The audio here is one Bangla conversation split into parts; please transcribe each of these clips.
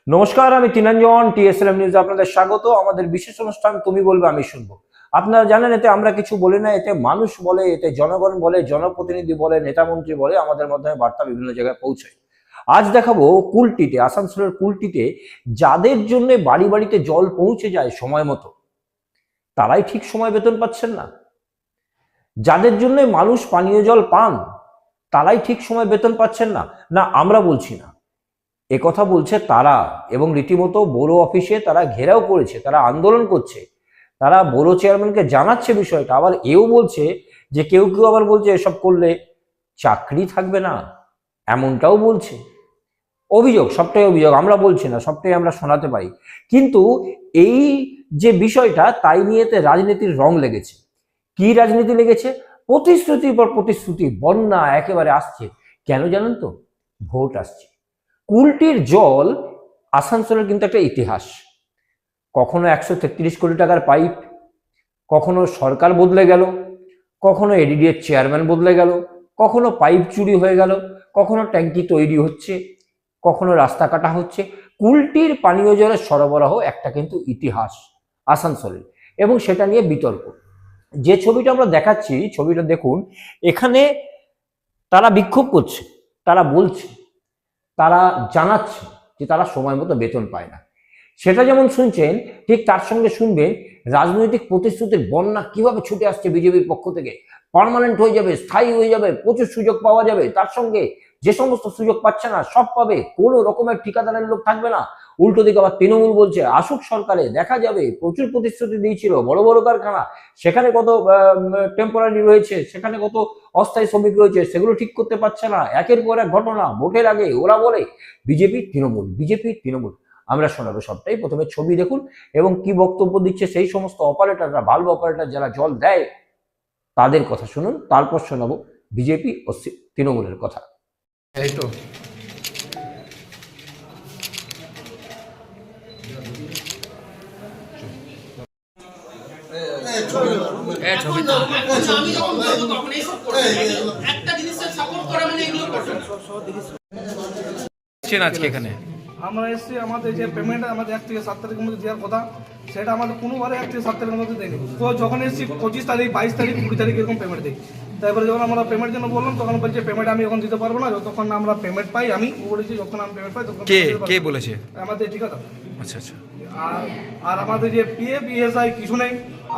নমস্কার, আমি তিনাঞ্জন টিএসএলএম নিউজে আপনাদের স্বাগত। আমাদের বিশেষ অনুষ্ঠান তুমি বলবে আমি শুনবো। আপনারা জানেন এতে আমরা কিছু বলি না, এতে মানুষ বলে, এতে জনগণ বলে, জনপ্রতিনিধি বলে, নেতা মন্ত্রী বলে, আমাদের মাধ্যমে বার্তা বিভিন্ন জায়গায় পৌঁছায়। আজ দেখাবো কুলটিতে, আসানসোলের কুলটিতে যাদের জন্য বাড়ি বাড়িতে জল পৌঁছে যায় সময় মতো, তারাই ঠিক সময় বেতন পাচ্ছেন না। যাদের জন্য মানুষ পানীয় জল পান, তারাই ঠিক সময় বেতন পাচ্ছেন না। না, আমরা বলছি না, কথা বলছে তারা, এবং রীতিমতো বড়ো অফিসে তারা ঘেরাও করেছে, তারা আন্দোলন করছে, তারা বড়ো চেয়ারম্যানকে জানাচ্ছে বিষয়টা। আবার এও বলছে যে কেউ কেউ আবার বলছে এসব করলে চাকরি থাকবে না, এমনটাও বলছে। অভিযোগ, সবটাই অভিযোগ, আমরা বলছি না, সবটাই আমরা শোনাতে পারি। কিন্তু এই যে বিষয়টা, তাই নিয়েতে রাজনীতির রং লেগেছে। কি রাজনীতি লেগেছে? প্রতিশ্রুতির পর প্রতিশ্রুতি, বন্যা একেবারে আসছে। কেন জানেন তো? ভোট আসছে। কুলটির জল আসানসোলের কিন্তু একটা ইতিহাস। কখনো 133 কোটি টাকার পাইপ, কখনো সরকার বদলে গেল, কখনো এডিডিএর চেয়ারম্যান বদলে গেল, কখনো পাইপ চুরি হয়ে গেল, কখনো ট্যাঙ্কি তৈরি হচ্ছে, কখনো রাস্তা কাটা হচ্ছে। কুলটির পানীয় জলের সরবরাহ একটা কিন্তু ইতিহাস আসানসোলের, এবং সেটা নিয়ে বিতর্ক। যে ছবিটা আমরা দেখাচ্ছি, ছবিটা দেখুন। এখানে তারা বিক্ষোভ করছে, তারা বলছে, তারা জানাচ্ছে যে তারা সময় মতো বেতন পায় না। সেটা যেমন শুনছেন, ঠিক তার সঙ্গে শুনবেন রাজনৈতিক প্রতিশ্রুতির বন্যা কিভাবে ছুটে আসছে বিজেপির পক্ষ থেকে। পার্মানেন্ট হয়ে যাবে, স্থায়ী হয়ে যাবে, প্রচুর সুযোগ পাওয়া যাবে, তার সঙ্গে যে সমস্ত সুযোগ পাচ্ছে না সব পাবে, কোনো রকমের ঠিকাদারের লোক থাকবে না। উল্টো দিকে আবার তৃণমূল বলছে আসুক সরকারে, দেখা যাবে, প্রচুর প্রতিশ্রুতি দিয়েছিল, বড় বড় কারখানা, সেখানে কত টেম্পোরারি রয়েছে, সেখানে কত অস্থায়ী শ্রমিক রয়েছে, সেগুলো ঠিক করতে পারছে না। একের পর এক ঘটনা, ভোটের আগে ওরা বলে বিজেপি তৃণমূল, বিজেপি তৃণমূল। আমরা শোনাবো সবটাই। প্রথমে ছবি দেখুন এবং কি বক্তব্য দিচ্ছে সেই সমস্ত অপারেটররা, ভালভ অপারেটর যারা জল দেয়, তাদের কথা শুনুন। তারপর শোনাবো বিজেপি ও তৃণমূলের কথা। এই তো আজকে এখানে আমরা এসেছি, আমাদের যে পেমেন্ট আমাদের 1 থেকে 7 তারিখের মধ্যে দেওয়ার কথা, সেটা আমাদের কোনোবারে 1 থেকে 7 তারিখের মধ্যে দেয়নি। তো যখন এসেছি 25 তারিখ, 22 তারিখ, 20 তারিখ এরকম পেমেন্ট দিই। তারপরে যখন আমরা পেমেন্ট জন্য বললাম, তখন বলছে পেমেন্ট আমি এখন দিতে পারবো না, যতক্ষণ না আমরা পেমেন্ট পাই। আমি বলেছি যখন আমি পেমেন্ট পাই তখন। কে বলেছে? আমাদের ঠিকাদার। আচ্ছা আচ্ছা। আর আমাদের যে পিএফ ইএসআই কিছু নেই।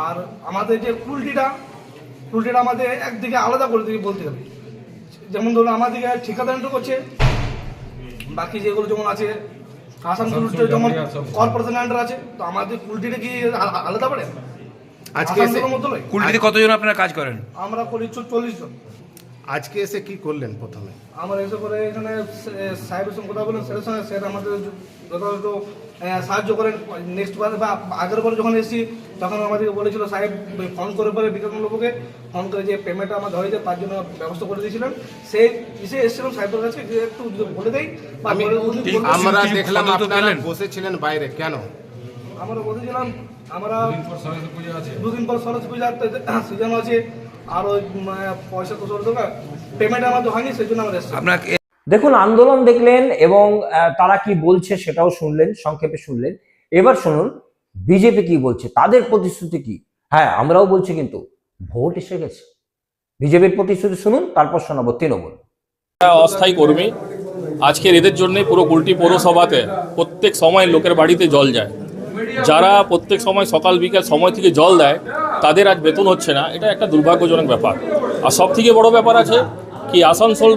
আর আমাদের যে কুলটিটা আমাদের একদিকে আলাদা করে দিকে বলতে গেলে, যেমন ধরুন আমাদেরকে ঠিকাদার করছে, বাকি যেগুলো যেমন আছে আসানসোল যেমন কর্পোরেশন আন্ডার আছে, তো আমাদের কুলটিটা কি আলাদা পড়ে? আজকে কুলটিতে কতজন আপনারা কাজ করেন? আমরা করি 40 জন। আজকে এসে কি করলেন? প্রথমে আমরা এসে করে এখানে সাহেবের সঙ্গে কথা বলেন, স্যার আমাদের যথাযথ সাহায্য করেন। নেক্সট বার বা আগের বার যখন এসেছি তখন আমাদেরকে বলেছিল সাহেব ফোন করে পরে বিকাশ লোককে ফোন করে যে পেমেন্টটা আমাদের হয়ে যায় তার জন্য ব্যবস্থা করে দিয়েছিলেন। সেই এসে এসেছিলাম সাহেবের কাছে যে একটু বলে দেয়। আমরা দেখলাম আপনারা বসেছিলেন বাইরে, কেন? আমরা বসেছিলাম, আমরা দুদিন পর সরস্বতী পূজা সিজন আছে, আর ওই পয়সা তো দরকার, পেমেন্ট আমাদের হয়নি, সেই জন্য আমরা এসেছি। দেখুন, আন্দোলন দেখলেন এবং তারা কি বলছে সেটাও শুনলেন, সংক্ষেপে শুনলেন। এবার শুনুন বিজেপি কি বলছে, তাদের প্রতিশ্রুতি কি। হ্যাঁ, আমরাও বলছি, কিন্তু ভোট এসে গেছে। বিজেপির প্রতিশ্রুতি শুনুন, তারপর শোনাবো তৃণমূল। অস্থায়ী কর্মী আজকের এদের জন্য পুরো কুলটি পৌরসভাতে প্রত্যেক সময় লোকের বাড়িতে জল যায়। যারা প্রত্যেক সময় সকাল বিকাল সময় থেকে জল দেয়, তাদের আজ বেতন হচ্ছে না। এটা একটা দুর্ভাগ্যজনক ব্যাপার। আর সব থেকে বড় ব্যাপার আছে কি, আসানসোল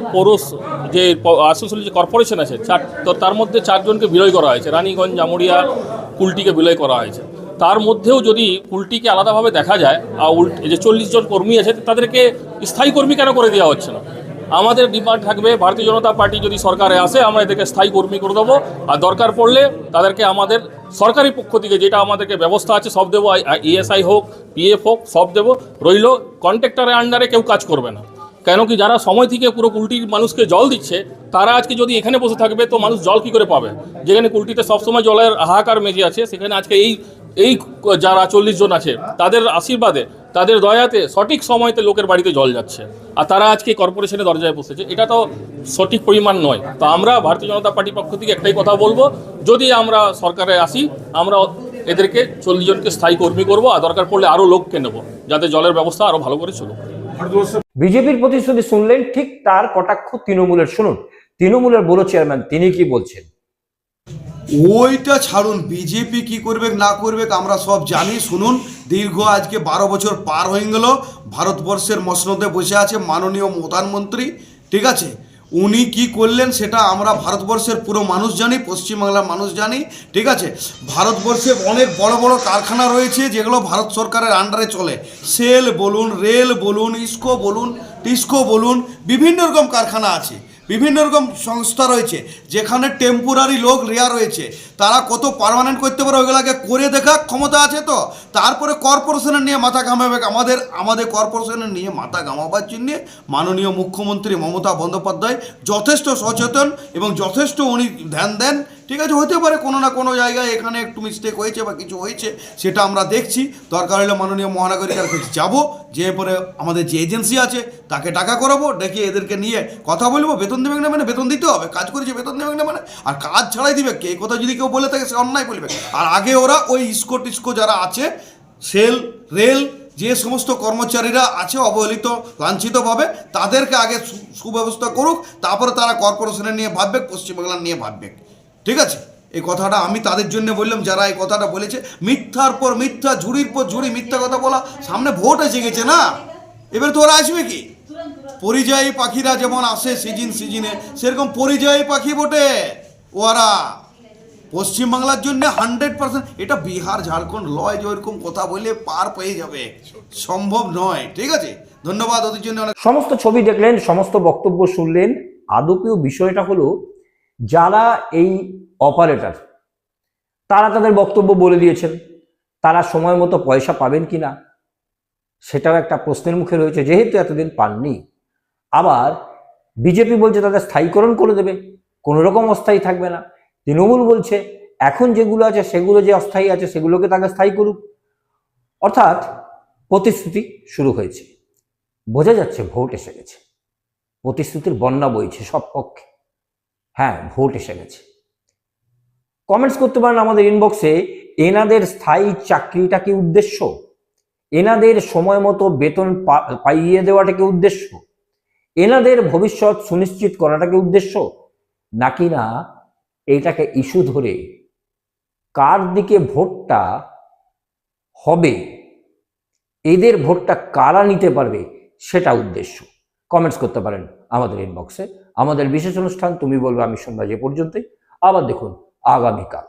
আসানসোল যে কর্পোরেশন আছে তো তার মধ্যে 4 জনকে বিলয় করা হয়েছে। রানীগঞ্জ, জামুরিয়া, কুলটিকে বিলয় করা হয়েছে। তার মধ্যেও যদি কুলটিকে আলাদাভাবে দেখা যায়, আর যে 40 জন কর্মী আছে তাদেরকে স্থায়ী কর্মী কেন করে দেওয়া হচ্ছে না? আমাদের ডিমান্ড থাকবে, ভারতীয় জনতা পার্টি যদি সরকারে আসে আমরা এদেরকে স্থায়ী কর্মী করে দেবো, আর দরকার পড়লে তাদেরকে আমাদের সরকারি পক্ষ থেকে যেটা আমাদেরকে ব্যবস্থা আছে সব দেবো। ইএসআই হোক, পিএফ হোক, সব দেবো। রইল কন্ট্রাক্টরের আন্ডারে কেউ কাজ করবে না। কেন কি, যারা সময় থেকে পুরো কুলটির মানুষকে জল দিচ্ছে, তারা আজকে যদি এখানে বসে থাকবে তো মানুষ জল কী করে পাবে? যেখানে কুলটিতে সবসময় জলের হাহাকার মেজে আছে, সেখানে আজকে এই যারা 40 জন আছে তাদের আশীর্বাদে তাদের দয়াতে সঠিক সময়তে লোকের বাড়িতে জল যাচ্ছে, আর তারা আজকে কর্পোরেশনের দরজায় বসেছে। এটা তো সঠিক পরিমাণ নয়। তো আমরা ভারতীয় জনতা পার্টির পক্ষ থেকে একটাই কথা বলবো, যদি আমরা সরকারে আসি, আমরা এদেরকে 40 জনকে স্থায়ী কর্মী করবো, আর দরকার পড়লে আরও লোককে নেবো, যাতে জলের ব্যবস্থা আরও ভালো করে চলুক। বিজেপির প্রতিশ্রুতি শুনলেন, ঠিক তার কটাক্ষ তৃণমূলের। শুনুন তৃণমূলের বড় চেয়ারম্যান তিনি কি বলছেন। ওইটা ছাড়ুন, বিজেপি কি করবে না করবে আমরা সব জানি। শুনুন, দীর্ঘ আজকে 12 বছর পার হয়ে গেল, ভারতবর্ষের মসনদে বসে আছে মাননীয় প্রধানমন্ত্রী, ঠিক আছে? উনি কি করলেন সেটা আমরা ভারতবর্ষের পুরো মানুষ জানি, পশ্চিমবাংলার মানুষ জানি, ঠিক আছে? ভারতবর্ষে অনেক বড় বড় কারখানা রয়েছে যেগুলো ভারত সরকারের আন্ডারে চলে। সেল বলুন, রেল বলুন, ইস্কো বলুন, টিস্কো বলুন, বিভিন্ন রকম কারখানা আছে, বিভিন্ন রকম সংস্থা রয়েছে যেখানে টেম্পোরারি লোক রেয়া রয়েছে। তারা কত পার্মানেন্ট করতে পারে ওইগুলোকে করে দেখা ক্ষমতা আছে। তো তারপরে কর্পোরেশনের নিয়ে মাথা ঘামাবে। আমাদের কর্পোরেশনের নিয়ে মাথা ঘামাবার জন্য মাননীয় মুখ্যমন্ত্রী মমতা বন্দ্যোপাধ্যায় যথেষ্ট সচেতন এবং যথেষ্ট উনি ধ্যান দেন, ঠিক আছে? হতে পারে কোনো না কোনো জায়গায় এখানে একটু মিস্টেক হয়েছে বা কিছু হয়েছে, সেটা আমরা দেখছি। দরকার হলে মাননীয় মহানগরিকার কাছে যাবো, যে পরে আমাদের যে এজেন্সি আছে তাকে টাকা করাবো, ডেকে এদেরকে নিয়ে কথা বলবো। বেতন দেবে না মানে বেতন দিতে হবে, কাজ করেছে বেতন দেবে না মানে, আর কাজ ছাড়াই দিবে কে? কথা যদি কেউ বলে থাকে সে অন্যায় বলবে। আর আগে ওরা ওই ইস্কো টিস্কো যারা আছে, সেল রেল যে সমস্ত কর্মচারীরা আছে অবহেলিত লাঞ্ছিতভাবে, তাদেরকে আগে সুব্যবস্থা করুক, তারপরে তারা কর্পোরেশনের নিয়ে ভাববে, পশ্চিমবাংলার নিয়ে ভাববে, ঠিক আছে? এই কথাটা আমি তাদের জন্য বললাম যারা এই কথাটা বলেছে। মিথ্যার পর মিথ্যা, ঝুড়ির পর ঝুড়ি মিথ্যা কথা বলা। সামনে ভোট এসে গেছে না, এবার তো ওরা আসবে কি? পরিযায়ী পাখিরা যেমন আসে সিজনে, সেরকম পরিযায়ী পাখি বটে ওরা। পশ্চিমবাংলার জন্য 100%, এটা বিহার ঝাড়খণ্ড লয় যে ওইরকম কথা বলে পার পেয়ে যাবে, সম্ভব নয়, ঠিক আছে? ধন্যবাদ ওদের জন্য। সমস্ত ছবি দেখলেন, সমস্ত বক্তব্য শুনলেন। আদপেও বিষয়টা হলো, যারা এই অপারেটর তারা তাদের বক্তব্য বলে দিয়েছেন, তারা সময় মতো পয়সা পাবেন কিনা সেটাও একটা প্রশ্নের মুখে রয়েছে, যেহেতু এতদিন পাননি। আবার বিজেপি বলছে তাদের স্থায়ীকরণ করে দেবে, কোনো রকম অস্থায়ী থাকবে না। তৃণমূল বলছে এখন যেগুলো আছে সেগুলো যে অস্থায়ী আছে সেগুলোকে তাকে স্থায়ী করুক। অর্থাৎ প্রতিশ্রুতি শুরু হয়েছে, বোঝা যাচ্ছে ভোট এসে গেছে, প্রতিশ্রুতির বন্যা বইছে সব পক্ষে। হ্যাঁ, ভোট এসে গেছে। কমেন্টস করতে পারেন আমাদের ইনবক্সে, এনাদের স্থায়ী চাকরিটা কি উদ্দেশ্য? এনাদের সময় মতো বেতন পাইয়ে দেওয়াটা কি উদ্দেশ্য? এনাদের ভবিষ্যৎ সুনিশ্চিত করাটা কি উদ্দেশ্য? নাকি না এইটাকে ইস্যু ধরে কার দিকে ভোটটা হবে, এদের ভোটটা কারা নিতে পারবে সেটা উদ্দেশ্য? কমেন্টস করতে পারেন আমাদের ইনবক্সে। আমাদের বিশেষ অনুষ্ঠান তুমি বলবে আমি শুনবো যে পর্যন্তই। আবার দেখুন আগামীকাল।